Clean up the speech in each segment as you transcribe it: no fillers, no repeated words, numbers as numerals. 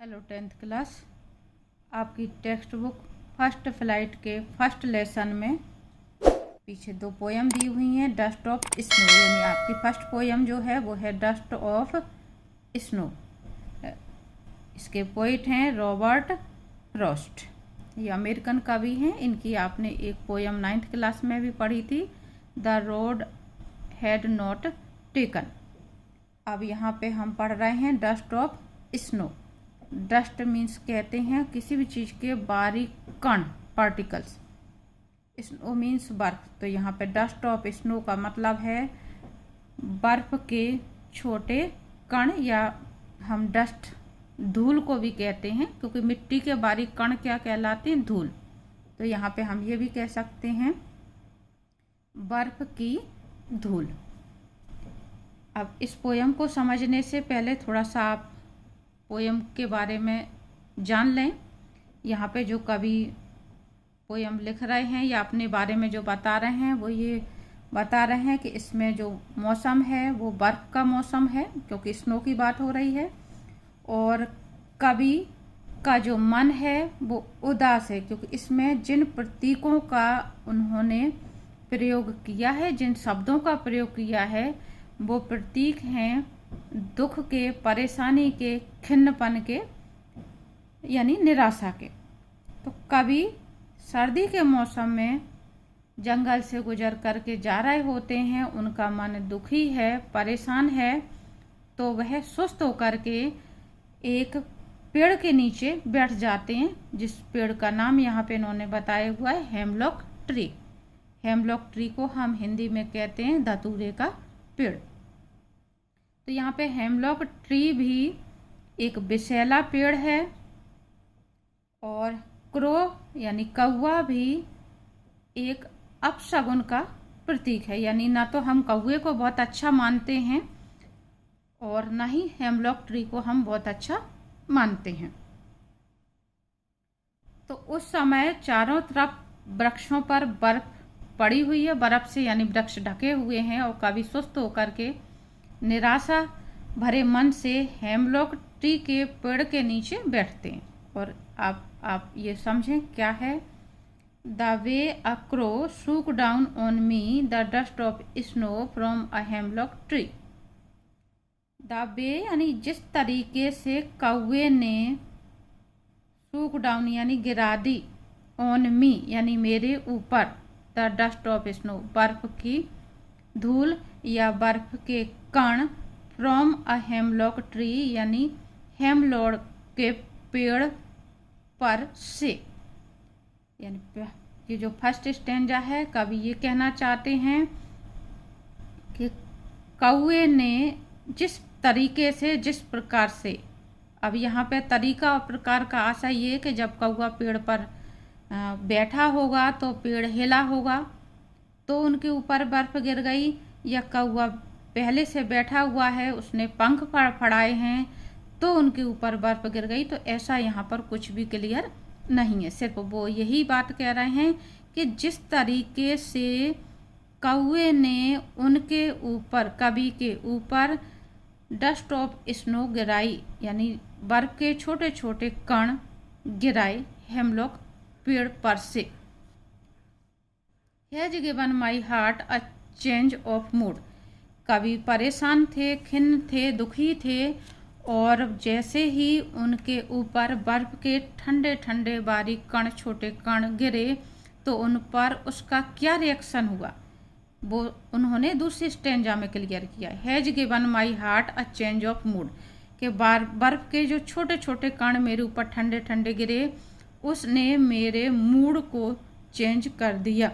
Hello 10th class. आपकी text book first flight के first lesson में पीछे दो पोयम दी हुई हैं। डस्ट ऑफ स्नो, यानी आपकी फर्स्ट पोयम जो है वो है डस्ट ऑफ स्नो। इसके पोइट हैं रॉबर्ट फ्रॉस्ट। ये अमेरिकन कवि हैं। इनकी आपने एक पोयम 9th क्लास में भी पढ़ी थी, the road had not taken. अब यहाँ पे हम पढ़ रहे हैं dust of snow. Dust means कहते हैं किसी भी चीज़ के बारीक कण, पार्टिकल्स। स्नो मीन्स बर्फ। तो यहाँ पे डस्ट ऑफ स्नो का मतलब है बर्फ के छोटे कण, या हम डस्ट धूल को भी कहते हैं, क्योंकि मिट्टी के बारीक कण क्या कहलाते हैं? धूल। तो यहाँ पे हम ये भी कह सकते हैं बर्फ की धूल। अब इस पोयम को समझने से पहले थोड़ा सा आप पोयम के बारे में जान लें। यहाँ पे जो कवि पोयम लिख रहे हैं या अपने बारे में जो बता रहे हैं वो ये बता रहे हैं कि इसमें जो मौसम है वो बर्फ़ का मौसम है, क्योंकि स्नो की बात हो रही है। और कवि का जो मन है वो उदास है, क्योंकि इसमें जिन प्रतीकों का उन्होंने प्रयोग किया है, जिन शब्दों का प्रयोग किया है, वो प्रतीक हैं दुख के, परेशानी के, खिन्नपन के, यानी निराशा के। तो कवि सर्दी के मौसम में जंगल से गुजर करके जा रहे होते हैं, उनका मन दुखी है, परेशान है, तो वह सुस्त होकर के एक पेड़ के नीचे बैठ जाते हैं, जिस पेड़ का नाम यहाँ पे इन्होंने बताया हुआ है हेमलॉक ट्री। हेमलॉक ट्री को हम हिंदी में कहते हैं धतूरे का पेड़। तो यहाँ पे हेमलॉक ट्री भी एक विषैला पेड़ है, और क्रो यानी कौवा भी एक अपशगुन का प्रतीक है। यानी ना तो हम कौवे को बहुत अच्छा मानते हैं और ना ही हेमलॉक ट्री को हम बहुत अच्छा मानते हैं। तो उस समय चारों तरफ वृक्षों पर बर्फ पड़ी हुई है, बर्फ से यानी वृक्ष ढके हुए हैं, और कभी सुस्त होकर के निराशा भरे मन से हेमलॉक ट्री के पेड़ के नीचे बैठते हैं। और आप ये समझें क्या है? The way a crow shook down on me the dust of snow from a hemlock tree. The way यानी जिस तरीके से कौवे ने शूक डाउन यानी गिरा दी, ऑन मी यानी मेरे ऊपर, द डस्ट ऑफ स्नो बर्फ की धूल या बर्फ के कण, फ्रॉम अ हेमलॉक ट्री यानी हेमलॉक के पेड़ पर से। यानी ये जो फर्स्ट स्टेंजा है, कवि ये कहना चाहते हैं कि कौवे ने जिस तरीके से, जिस प्रकार से, अब यहाँ पे तरीका और प्रकार का आशा ये है कि जब कौवा पेड़ पर बैठा होगा तो पेड़ हिला होगा तो उनके ऊपर बर्फ गिर गई, या कौवा पहले से बैठा हुआ है, उसने पंख फड़फड़ाए हैं तो उनके ऊपर बर्फ गिर गई। तो ऐसा यहाँ पर कुछ भी क्लियर नहीं है। सिर्फ वो यही बात कह रहे हैं कि जिस तरीके से कौवे ने उनके ऊपर, कवि के ऊपर डस्ट ऑफ स्नो गिराई, यानी बर्फ के छोटे छोटे कण गिराए हेमलॉक पेड़ पर से। Has given my heart a change of mood. कवि परेशान थे, खिन्न थे, दुखी थे, और जैसे ही उनके ऊपर बर्फ के ठंडे ठंडे बारीक कण, छोटे कण गिरे तो उन पर उसका क्या रिएक्शन हुआ वो उन्होंने दूसरी स्टेंजा में क्लियर किया। Has given my heart a change of mood, के बर्फ के जो छोटे छोटे कण मेरे ऊपर ठंडे ठंडे गिरे, उसने मेरे मूड को चेंज कर दिया।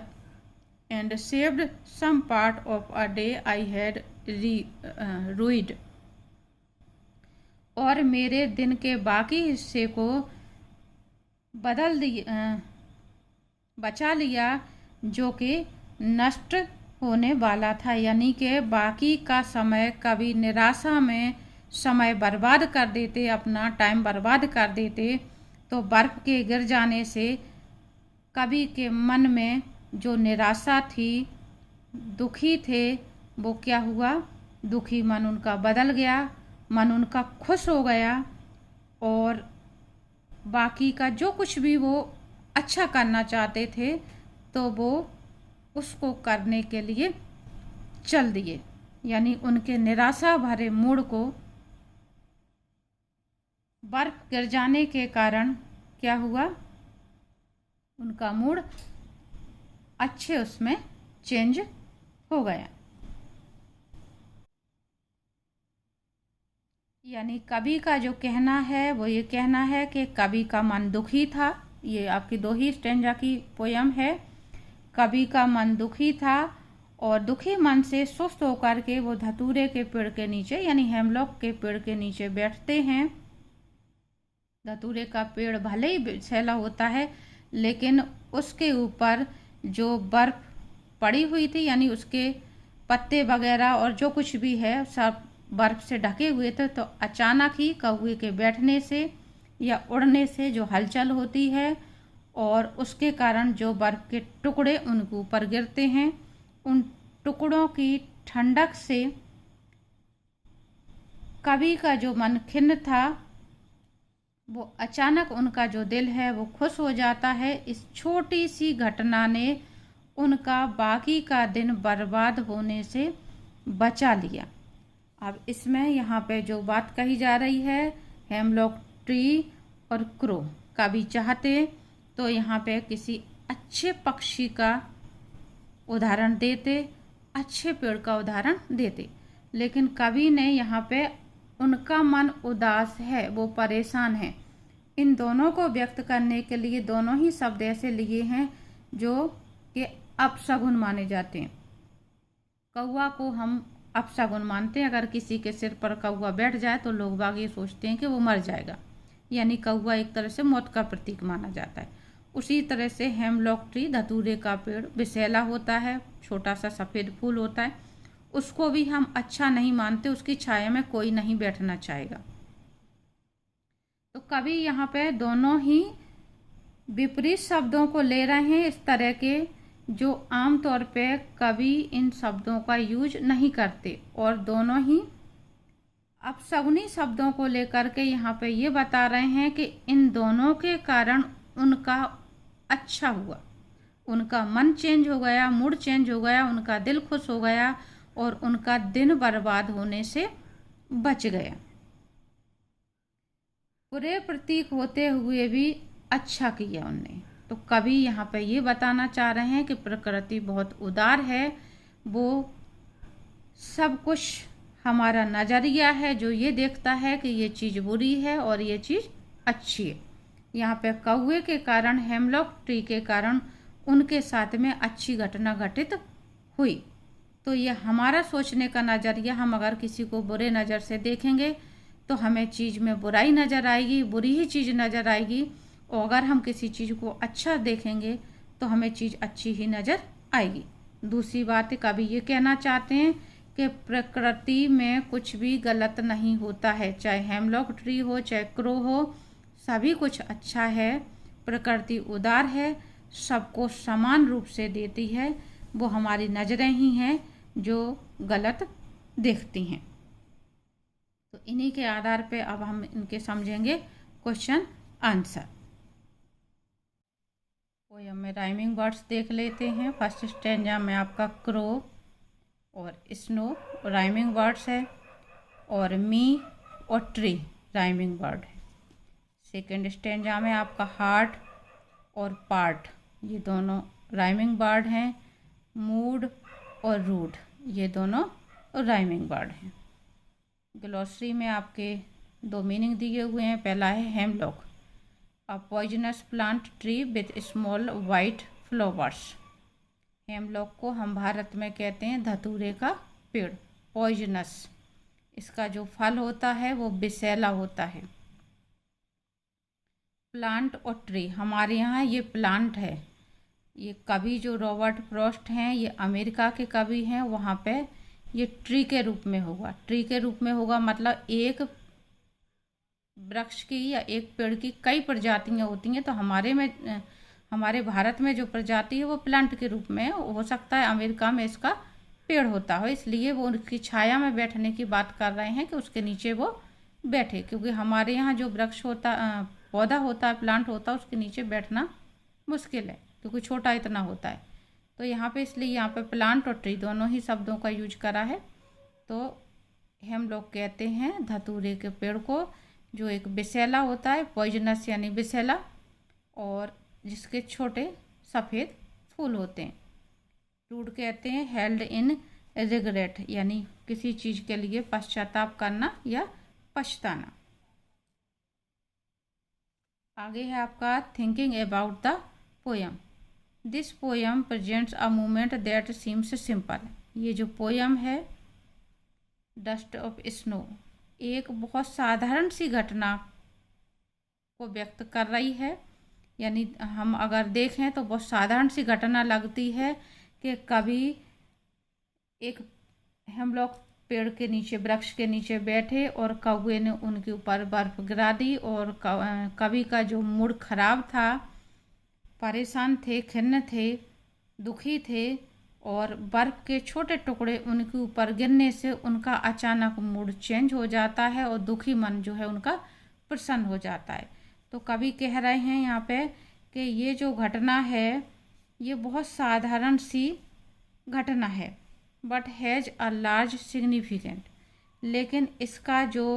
And saved some part of a day I had ruined, और मेरे दिन के बाकी हिस्से को बदल दिया, बचा लिया, जो कि नष्ट होने वाला था। यानी कि बाकी का समय कभी निराशा में समय बर्बाद कर देते, अपना टाइम बर्बाद कर देते, तो बर्फ के गिर जाने से कवि के मन में जो निराशा थी, दुखी थे, वो क्या हुआ? दुखी मन उनका बदल गया, मन उनका खुश हो गया, और बाकी का जो कुछ भी वो अच्छा करना चाहते थे तो वो उसको करने के लिए चल दिए। यानी उनके निराशा भरे मूड को बर्फ गिर जाने के कारण क्या हुआ, उनका मूड अच्छे उसमें चेंज हो गया। यानी कवि का जो कहना है वो ये कहना है कि कवि का मन दुखी था। ये आपकी दो ही स्टेंजा की पोयम है। कवि का मन दुखी था और दुखी मन से सुस्त होकर के वो धतूरे के पेड़ के नीचे यानी हेमलॉक के पेड़ के नीचे बैठते हैं। धतूरे का पेड़ भले ही विषैला होता है लेकिन उसके ऊपर जो बर्फ पड़ी हुई थी यानी उसके पत्ते वगैरह और जो कुछ भी है सब बर्फ से ढके हुए थे। तो अचानक ही कौवे के बैठने से या उड़ने से जो हलचल होती है और उसके कारण जो बर्फ के टुकड़े उनके ऊपर गिरते हैं, उन टुकड़ों की ठंडक से कवि का जो मन खिन्न था वो अचानक उनका जो दिल है वो खुश हो जाता है। इस छोटी सी घटना ने उनका बाकी का दिन बर्बाद होने से बचा लिया। अब इसमें यहाँ पे जो बात कही जा रही है हेमलॉक ट्री और क्रो, कवि चाहते तो यहाँ पे किसी अच्छे पक्षी का उदाहरण देते, अच्छे पेड़ का उदाहरण देते, लेकिन कवि ने यहाँ पे उनका मन उदास है, वो परेशान है। इन दोनों को व्यक्त करने के लिए दोनों ही शब्द ऐसे लिए हैं जो कि अपशगुन माने जाते हैं। कौवा को हम अपशगुन मानते हैं। अगर किसी के सिर पर कौवा बैठ जाए तो लोग बाग ये सोचते हैं कि वो मर जाएगा, यानी कौवा एक तरह से मौत का प्रतीक माना जाता है। उसी तरह से हेमलॉक ट्री धतूरे का पेड़ विषैला होता है, छोटा सा सफ़ेद फूल होता है, उसको भी हम अच्छा नहीं मानते, उसकी छाया में कोई नहीं बैठना चाहेगा। तो कवि यहाँ पे दोनों ही विपरीत शब्दों को ले रहे हैं, इस तरह के जो आमतौर पे कवि इन शब्दों का यूज नहीं करते, और दोनों ही अपशगुनी शब्दों को लेकर के यहाँ पे ये बता रहे हैं कि इन दोनों के कारण उनका अच्छा हुआ, उनका मन चेंज हो गया, मूड चेंज हो गया, उनका दिल खुश हो गया और उनका दिन बर्बाद होने से बच गया। बुरे प्रतीक होते हुए भी अच्छा किया उनने। तो कवि यहाँ पे ये बताना चाह रहे हैं कि प्रकृति बहुत उदार है, वो सब कुछ हमारा नज़रिया है जो ये देखता है कि ये चीज़ बुरी है और ये चीज़ अच्छी है। यहाँ पे कौवे के कारण, हेमलॉक ट्री के कारण उनके साथ में अच्छी घटना घटित हुई। तो ये हमारा सोचने का नज़रिया, हम अगर किसी को बुरे नज़र से देखेंगे तो हमें चीज़ में बुराई नज़र आएगी, बुरी ही चीज़ नज़र आएगी, और अगर हम किसी चीज़ को अच्छा देखेंगे तो हमें चीज़ अच्छी ही नज़र आएगी। दूसरी बात, कवि ये कहना चाहते हैं कि प्रकृति में कुछ भी गलत नहीं होता है, चाहे हेमलॉक ट्री हो चाहे क्रो हो, सभी कुछ अच्छा है। प्रकृति उदार है, सबको समान रूप से देती है, वो हमारी नज़रें ही हैं जो गलत देखती हैं। तो इन्हीं के आधार पे अब हम इनके समझेंगे क्वेश्चन आंसर। पोयम में राइमिंग वर्ड्स देख लेते हैं। फर्स्ट स्टेंजा में आपका क्रो और स्नो राइमिंग वर्ड्स है, और मी और ट्री राइमिंग वर्ड है। सेकेंड स्टेंजा में आपका हार्ट और पार्ट, ये दोनों राइमिंग वर्ड हैं। मूड और रूट, ये दोनों राइमिंग वर्ड हैं। ग्लॉसरी में आपके दो मीनिंग दिए हुए हैं। पहला है hemlock, a poisonous plant tree with small white flowers. Hemlock को हम भारत में कहते हैं धतूरे का पेड़, पॉइजनस। इसका जो फल होता है वो विषैला होता है। प्लांट और ट्री, हमारे यहाँ ये प्लांट है। ये कवि जो रॉबर्ट फ्रॉस्ट हैं, ये अमेरिका के कवि हैं, वहाँ पे ये ट्री के रूप में होगा। ट्री के रूप में होगा मतलब एक वृक्ष की या एक पेड़ की कई प्रजातियाँ होती हैं। तो हमारे भारत में जो प्रजाति है वो प्लांट के रूप में हो सकता है अमेरिका में इसका पेड़ होता हो, इसलिए वो उसकी छाया में बैठने की बात कर रहे हैं कि उसके नीचे वो बैठे। क्योंकि हमारे यहाँ जो वृक्ष होता, पौधा होता है, प्लांट होता है, उसके नीचे बैठना मुश्किल है क्योंकि छोटा इतना होता है। तो यहाँ पे इसलिए यहाँ पे प्लांट और ट्री दोनों ही शब्दों का यूज करा है। तो हम लोग कहते हैं धतूरे के पेड़ को जो एक विषैला होता है, पॉइजनस यानी विषैला, और जिसके छोटे सफ़ेद फूल होते हैं। रूट कहते हैं हेल्ड इन रिग्रेट, यानी किसी चीज़ के लिए पश्चाताप करना या पछताना। आगे है आपका thinking about the poem. This poem presents a moment that seems simple. ये जो पोयम है डस्ट ऑफ स्नो एक बहुत साधारण सी घटना को व्यक्त कर रही है। यानी हम अगर देखें तो बहुत साधारण सी घटना लगती है कि कभी एक हम लोग पेड़ के नीचे, वृक्ष के नीचे बैठे और कौवे ने उनके ऊपर बर्फ़ गिरा दी, और कवि का जो मूड खराब था, परेशान थे, खिन्न थे, दुखी थे, और बर्फ़ के छोटे टुकड़े उनके ऊपर गिरने से उनका अचानक मूड चेंज हो जाता है और दुखी मन जो है उनका प्रसन्न हो जाता है। तो कवि कह रहे हैं यहाँ पे कि ये जो घटना है ये बहुत साधारण सी घटना है, but has a large significant, लेकिन इसका जो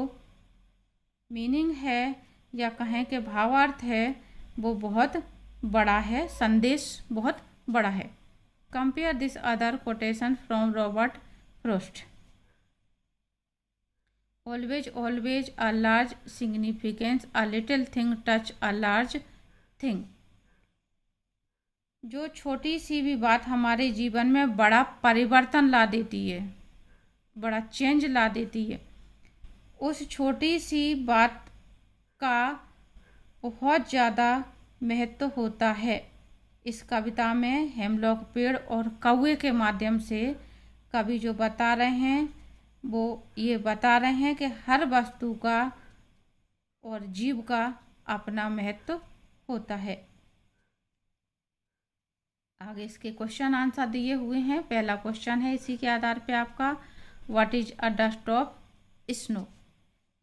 मीनिंग है या कहें कि भावार्थ है वो बहुत बड़ा है, संदेश बहुत बड़ा है। Compare this other quotation from Robert Frost. Always always a large significance, a little thing touch a large thing. जो छोटी सी भी बात हमारे जीवन में बड़ा परिवर्तन ला देती है, बड़ा चेंज ला देती है, उस छोटी सी बात का बहुत ज़्यादा महत्व होता है। इस कविता में हेमलॉक पेड़ और कौवे के माध्यम से कवि जो बता रहे हैं वो ये बता रहे हैं कि हर वस्तु का और जीव का अपना महत्व होता है। आगे इसके क्वेश्चन आंसर दिए हुए हैं। पहला क्वेश्चन है इसी के आधार पे आपका, what is a dust of snow.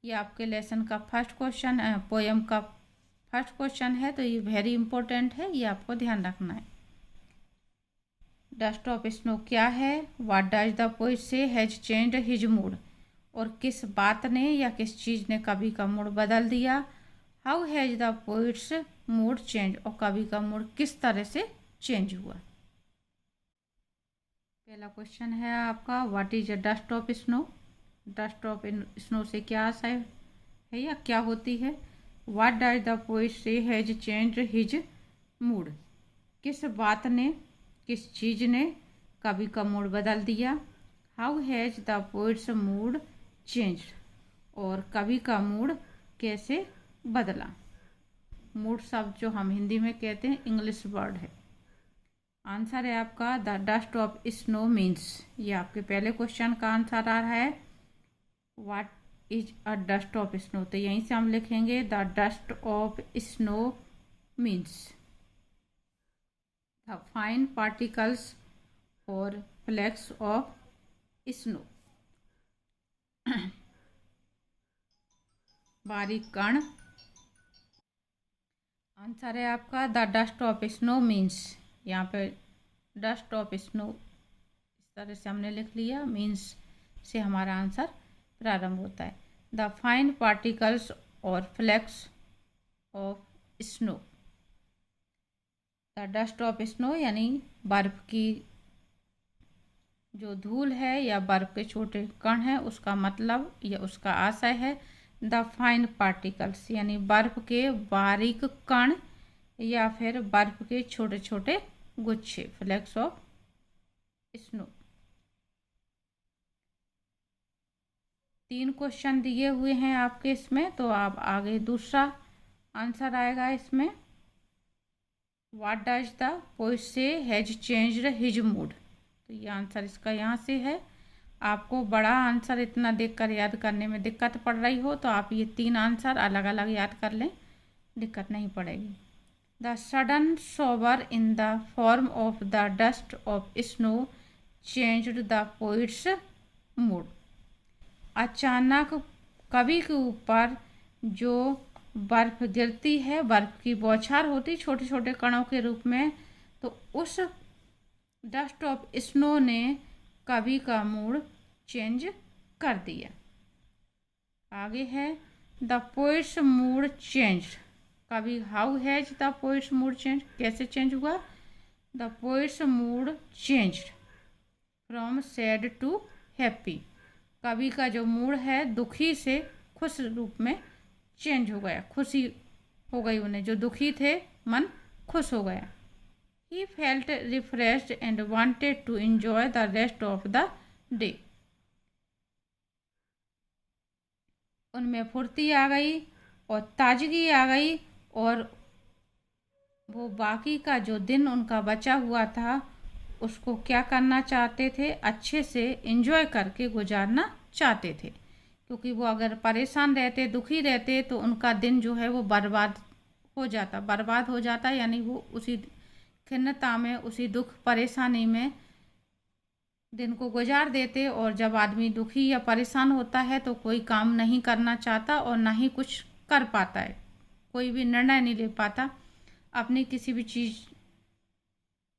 ये आपके लेसन का फर्स्ट क्वेश्चन, पोयम का फर्स्ट क्वेश्चन है, तो ये वेरी इंपॉर्टेंट है, ये आपको ध्यान रखना है। डस्ट ऑफ स्नो क्या है, व्हाट डज द पोइट से हैज चेंज्ड हिज मूड, और किस बात ने या किस चीज़ ने कवि का मूड बदल दिया। How has the poet's mood change, और कवि का मूड किस तरह से चेंज हुआ। पहला क्वेश्चन है आपका, what is a dust of snow. Dust of snow से क्या आशय है या क्या होती है। व्हाट डज द पोइट से हैज चेंज्ड हिज मूड, किस बात ने, किस चीज़ ने कवि का मूड बदल दिया। How has the poet's mood change, और कवि का मूड कैसे बदला। मूड शब्द जो हम हिंदी में कहते हैं इंग्लिश वर्ड है। आंसर है आपका the dust of snow means. ये आपके पहले क्वेश्चन का आंसर आ रहा है, what is a dust of snow. तो यहीं से हम लिखेंगे the dust of snow means the fine particles और फ्लैक्स ऑफ स्नो। बारीक कण। आंसर है आपका the dust of snow means. यहाँ पे डस्ट ऑफ स्नो इस तरह से हमने लिख लिया, मीन्स से हमारा आंसर प्रारंभ होता है। द फाइन पार्टिकल्स और flakes of snow. The dust of snow यानी बर्फ़ की जो धूल है या बर्फ़ के छोटे कण हैं, उसका मतलब या उसका आशय है द फाइन पार्टिकल्स, यानी बर्फ़ के बारीक कण या फिर बर्फ़ के छोटे छोटे गुच्छे, फ्लैक्स ऑफ स्नो। 3 क्वेश्चन दिए हुए हैं आपके इसमें, तो आप आगे दूसरा आंसर आएगा इसमें, व्हाट डज द पोइट से हैज चेंज्ड हिज मूड। तो ये आंसर इसका यहाँ से है। आपको बड़ा आंसर इतना देखकर याद करने में दिक्कत पड़ रही हो तो आप ये 3 आंसर अलग अलग याद कर लें, दिक्कत नहीं पड़ेगी। The sudden shower in the form of the dust of snow changed the poet's mood. अचानक कवि के ऊपर जो बर्फ़ गिरती है, बर्फ़ की बौछार होती छोटे छोटे कणों के रूप में, तो उस डस्ट ऑफ स्नो ने कवि का मूड चेंज कर दिया। आगे है द पोइट्स मूड चेंज। कवि how has the poet's mood change, कैसे चेंज हुआ? The poet's mood change from sad to happy. कवि का जो मूड है दुखी से खुश रूप में चेंज हो गया, खुशी हो गई उन्हें, जो दुखी थे मन खुश हो गया। He felt refreshed and wanted to enjoy the rest of the day. उनमें फुर्ती आ गई और ताजगी आ गई और वो बाकी का जो दिन उनका बचा हुआ था उसको क्या करना चाहते थे, अच्छे से एंजॉय करके गुजारना चाहते थे। क्योंकि वो अगर परेशान रहते, दुखी रहते, तो उनका दिन जो है वो बर्बाद हो जाता, यानी वो उसी खिन्नता में, उसी दुख परेशानी में दिन को गुजार देते। और जब आदमी दुखी या परेशान होता है तो कोई काम नहीं करना चाहता और ना ही कुछ कर पाता है, कोई भी निर्णय नहीं ले पाता, अपनी किसी भी चीज़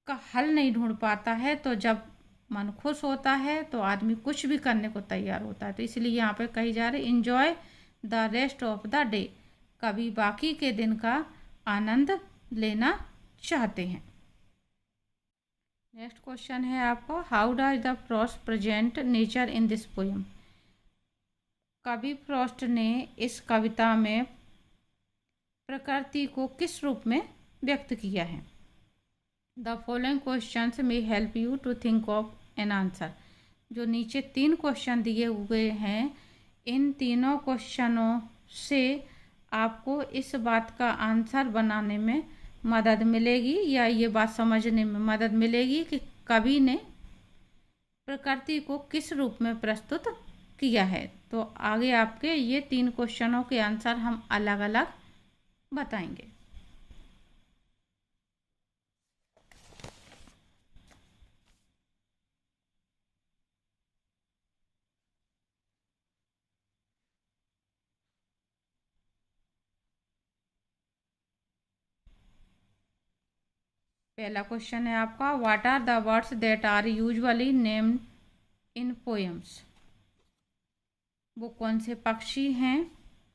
का हल नहीं ढूंढ पाता है। तो जब मन खुश होता है तो आदमी कुछ भी करने को तैयार होता है। तो इसलिए यहाँ पे कही जा रही enjoy the rest of the day, कभी बाकी के दिन का आनंद लेना चाहते हैं। नेक्स्ट क्वेश्चन है आपको, how does the Frost present nature in this poem. कवि फ्रॉस्ट ने इस कविता में प्रकृति को किस रूप में व्यक्त किया है? The following questions may help you to think of an answer. जो नीचे 3 क्वेश्चन दिए हुए हैं, इन तीनों क्वेश्चनों से आपको इस बात का आंसर बनाने में मदद मिलेगी या ये बात समझने में मदद मिलेगी कि कवि ने प्रकृति को किस रूप में प्रस्तुत किया है। तो आगे आपके ये 3 क्वेश्चनों के आंसर हम अलग अलग बताएंगे। पहला क्वेश्चन है आपका, what are the words that are usually named in poems. वो कौन से पक्षी हैं,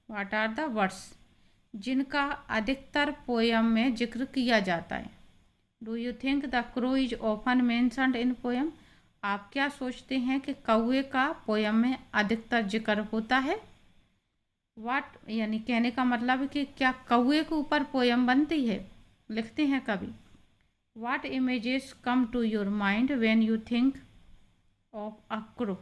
व्हाट आर द वर्ड्स, जिनका अधिकतर पोएम में जिक्र किया जाता है। Do you think the crow is often mentioned in poem. आप क्या सोचते हैं कि कौवे का पोएम में अधिकतर जिक्र होता है? व्हाट यानी कहने का मतलब है कि क्या कौवे के ऊपर पोएम बनती है, लिखते हैं कवि। What images come to your mind when you think of a crow?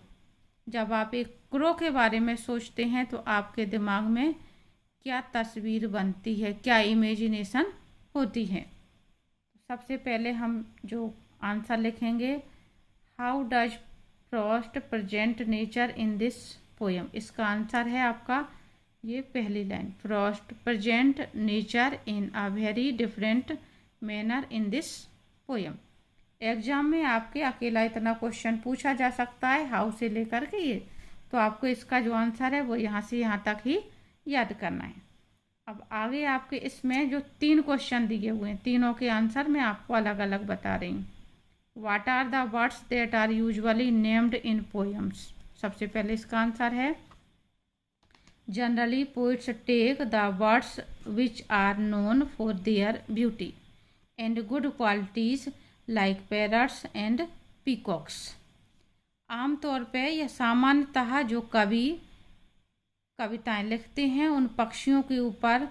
जब आप एक क्रो के बारे में सोचते हैं तो आपके दिमाग में क्या तस्वीर बनती है, क्या इमेजिनेशन होती है? सबसे पहले हम जो आंसर लिखेंगे, how does Frost present nature in this poem. इसका आंसर है आपका ये पहली line, Frost present nature in a very different manner in this poem. Exam में आपके अकेला इतना क्वेश्चन पूछा जा सकता है हाउ से लेकर के ये, तो आपको इसका जो आंसर है वो यहाँ से यहाँ तक ही याद करना है। अब आगे आपके इसमें जो 3 क्वेश्चन दिए हुए हैं, तीनों के आंसर मैं आपको अलग अलग बता रही हूँ। What are the words that are usually named in poems. सबसे पहले इसका आंसर है, generally poets take the words which are known for their beauty and good qualities like parrots and peacocks. आमतौर पर या सामान्यतः जो कवि कविताएं लिखते हैं उन पक्षियों के ऊपर,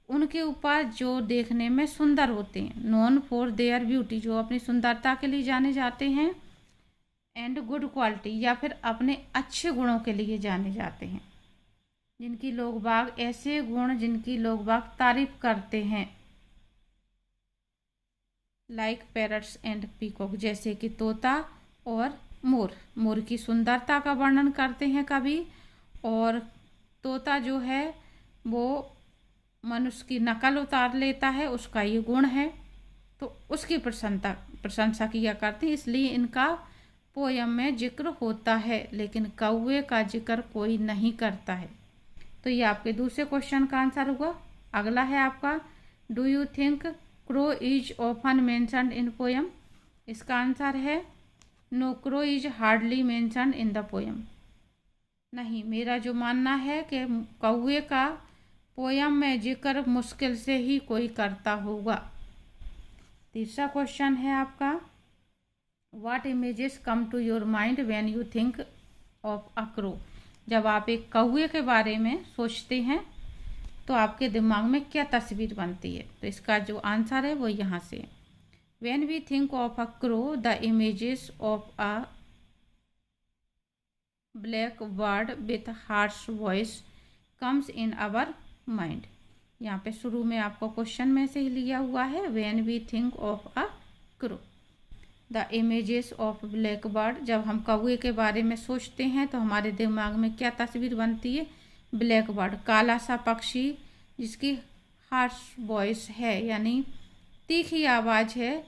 उनके ऊपर जो देखने में सुंदर होते हैं, नोन फॉर देयर ब्यूटी, जो अपनी सुंदरता के लिए जाने जाते हैं, एंड गुड क्वालिटी या फिर अपने अच्छे गुणों के लिए जाने जाते हैं, जिनकी लोग बाग ऐसे गुण जिनकी लोग बाग तारीफ करते हैं, लाइक पैरट्स एंड पीकॉक, जैसे कि तोता और मोर। मोर की सुंदरता का वर्णन करते हैं कवि, और तोता जो है वो मनुष्य की नकल उतार लेता है, उसका ये गुण है, तो उसकी प्रशंसा किया करते हैं, इसलिए इनका पोयम में जिक्र होता है। लेकिन कौवे का जिक्र कोई नहीं करता है। तो ये आपके दूसरे क्वेश्चन का आंसर हुआ। अगला है आपका, do you think crow is often mentioned in poem? इसका आंसर है no, crow is hardly mentioned in the poem. नहीं, मेरा जो मानना है कि कौवे का पोयम में जिक्र मुश्किल से ही कोई करता होगा। तीसरा क्वेश्चन है आपका, what images come to your mind when you think of a crow? जब आप एक कौवे के बारे में सोचते हैं तो आपके दिमाग में क्या तस्वीर बनती है? तो इसका जो आंसर है वो यहाँ से, when we think of a crow the images of a black bird with harsh voice comes in our mind. यहाँ पे शुरू में आपको क्वेश्चन में से ही लिया हुआ है, when we think of a crow the images of black bird. जब हम कौवे के बारे में सोचते हैं तो हमारे दिमाग में क्या तस्वीर बनती है? ब्लैक बर्ड, काला सा पक्षी जिसकी हार्श वॉइस है, यानी तीखी आवाज़ है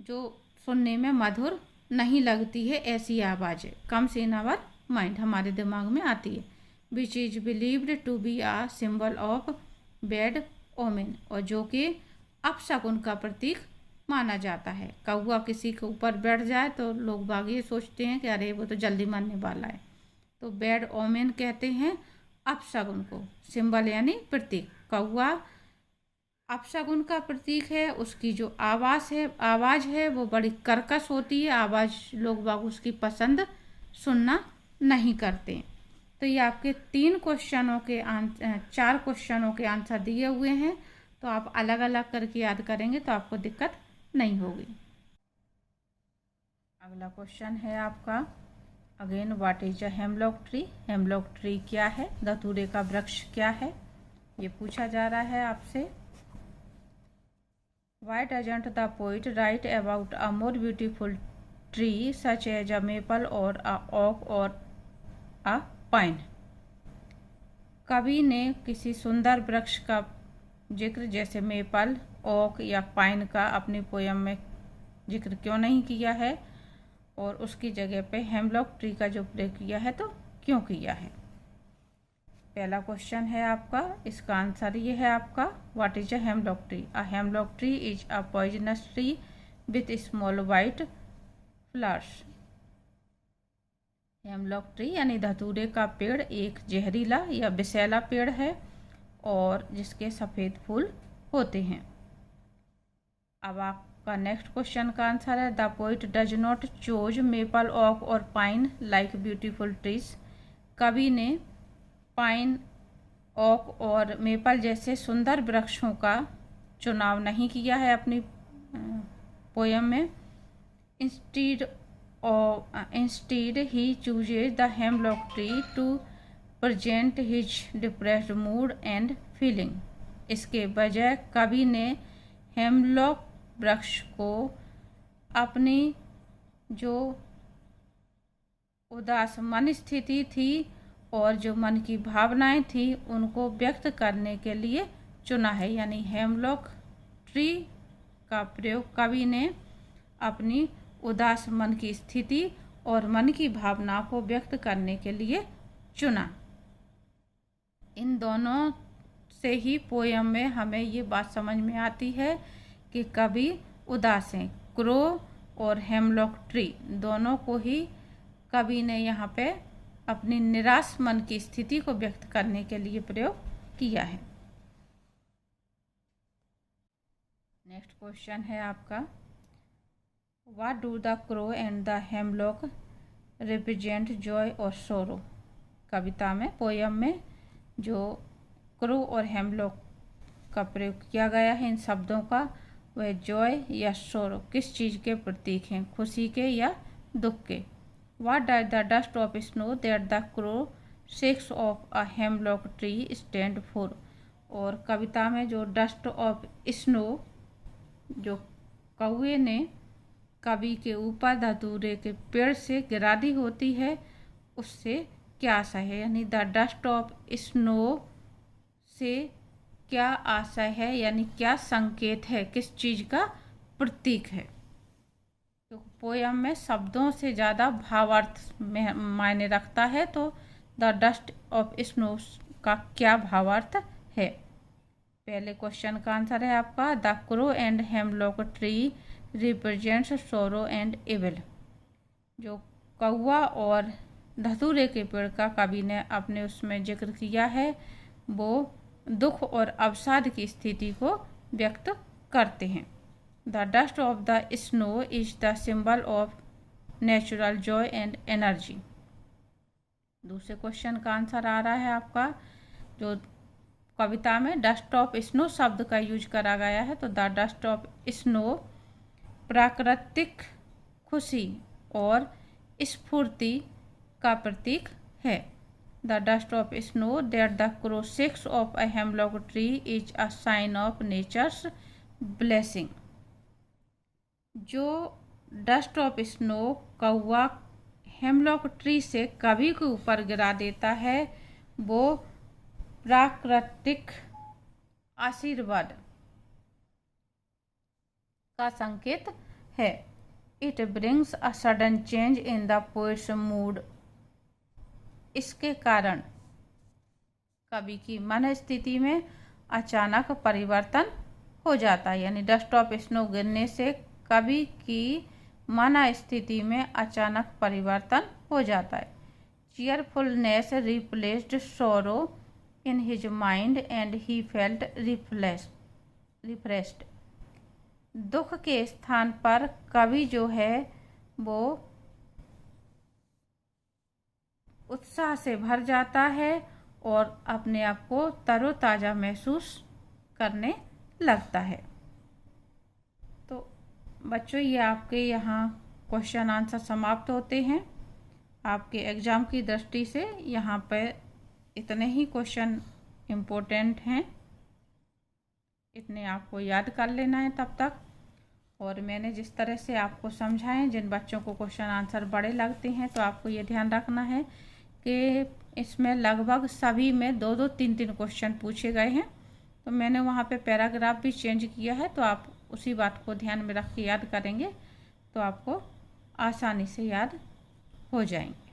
जो सुनने में मधुर नहीं लगती है, ऐसी आवाज़ है। कम्स इन आवर माइंड, हमारे दिमाग में आती है। Which is believed to be a symbol of bad omen, और जो कि अपशकुन का प्रतीक माना जाता है। कौवा किसी के ऊपर बैठ जाए तो लोग बाग ये सोचते हैं कि अरे वो तो जल्दी मरने वाला है, तो बैड ओमेन कहते हैं अपशकुन को। सिंबल यानी प्रतीक, कौवा अपशकुन का प्रतीक है। उसकी जो आवाज़ है वो बड़ी कर्कश होती है, आवाज़ लोग बाग उसकी पसंद सुनना नहीं करते। तो ये आपके 4 क्वेश्चनों के आंसर दिए हुए हैं, तो आप अलग अलग करके याद करेंगे तो आपको दिक्कत नहीं होगी। अगला क्वेश्चन है आपका, again what is a hemlock tree? Hemlock tree क्या है? धतूरे का वृक्ष क्या है? ये पूछा जा रहा है आपसे। Why doesn't the poet write about a more beautiful tree such as a maple or a oak or a pine? कवि ने किसी सुंदर वृक्ष का जिक्र जैसे मेपल, ओक या पाइन का अपनी पोयम में जिक्र क्यों नहीं किया है, और उसकी जगह पे हेमलॉक ट्री का जो प्रयोग किया है तो क्यों किया है? पहला क्वेश्चन है आपका, इसका आंसर ये है आपका, what is a hemlock tree? A hemlock tree is a poisonous tree with small white flowers. Hemlock tree यानी धतूरे का पेड़ एक जहरीला या विषैला पेड़ है और जिसके सफ़ेद फूल होते हैं। अब आपका नेक्स्ट क्वेश्चन का आंसर है, the poet does not choose maple, oak और पाइन लाइक ब्यूटीफुल ट्रीज। कवि ने पाइन, ओक और मेपल जैसे सुंदर वृक्षों का चुनाव नहीं किया है अपनी पोयम में। Instead he chooses the hemlock tree to present his depressed mood and feeling. इसके बजाय कवि ने हेमलॉक वृक्ष को अपनी जो उदास मन स्थिति थी और जो मन की भावनाएं थी उनको व्यक्त करने के लिए चुना है। यानी हेमलॉक ट्री का प्रयोग कवि ने अपनी उदास मन की स्थिति और मन की भावना को व्यक्त करने के लिए चुना। इन दोनों से ही पोयम में हमें ये बात समझ में आती है कि कवि उदास हैं। क्रो और हेमलॉक ट्री दोनों को ही कवि ने यहाँ पे अपनी निराश मन की स्थिति को व्यक्त करने के लिए प्रयोग किया है। नेक्स्ट क्वेश्चन है आपका, what do the crow and the hemlock represent Joy और सोरो? कविता में, पोयम में जो क्रो और हेमलॉक का प्रयोग किया गया है इन शब्दों का, वह जॉय या सोरो किस चीज़ के प्रतीक हैं? खुशी के या दुख के? What does the dust of snow that the crow shakes off a hemlock tree stand for? और कविता में जो डस्ट ऑफ स्नो जो कौवे ने कवि के ऊपर धतूरे के पेड़ से गिरा दी होती है, उससे क्या आशय है? यानी द डस्ट ऑफ स्नो से क्या आशय है, यानी क्या संकेत है, किस चीज़ का प्रतीक है? तो पोयम में शब्दों से ज़्यादा भावार्थ में मायने रखता है, तो द डस्ट ऑफ स्नो का क्या भावार्थ है। पहले क्वेश्चन का आंसर है आपका the crow and hemlock tree represents sorrow and evil. जो कौवा और धतूरे के पेड़ का कवि ने अपने उसमें जिक्र किया है वो दुख और अवसाद की स्थिति को व्यक्त करते हैं। The dust of the snow is the symbol of natural Joy and energy. दूसरे क्वेश्चन का आंसर आ रहा है आपका जो कविता में डस्ट ऑफ स्नो शब्द का यूज करा गया है तो द डस्ट ऑफ स्नो प्राकृतिक खुशी और स्फूर्ति का प्रतीक है। The dust of snow that the crow shakes off a hemlock tree is a sign of nature's blessing. जो डस्ट ऑफ स्नो कौवा हेमलॉक ट्री से कवि के ऊपर गिरा देता है वो प्राकृतिक आशीर्वाद का संकेत है। It brings a sudden change in the poets mood. इसके कारण कवि की मन स्थिति में अचानक परिवर्तन हो जाता है, यानी डस्ट ऑफ स्नो गिरने से कवि की मन स्थिति में अचानक परिवर्तन हो जाता है। चीयरफुलनेस रिप्लेस्ड सोरो in his mind and he felt refreshed. दुख के स्थान पर कवि जो है वो उत्साह से भर जाता है और अपने आप को तरोताज़ा महसूस करने लगता है। तो बच्चों ये आपके यहाँ क्वेश्चन आंसर समाप्त होते हैं। आपके एग्ज़ाम की दृष्टि से यहाँ पर इतने ही क्वेश्चन इम्पोर्टेंट हैं, इतने आपको याद कर लेना है तब तक। और मैंने जिस तरह से आपको समझाएं, जिन बच्चों को क्वेश्चन आंसर बड़े लगते हैं तो आपको ये ध्यान रखना है कि इसमें लगभग सभी में 2-2, 3-3 क्वेश्चन पूछे गए हैं। तो मैंने वहाँ पे पैराग्राफ भी चेंज किया है, तो आप उसी बात को ध्यान में रख के याद करेंगे तो आपको आसानी से याद हो जाएंगे।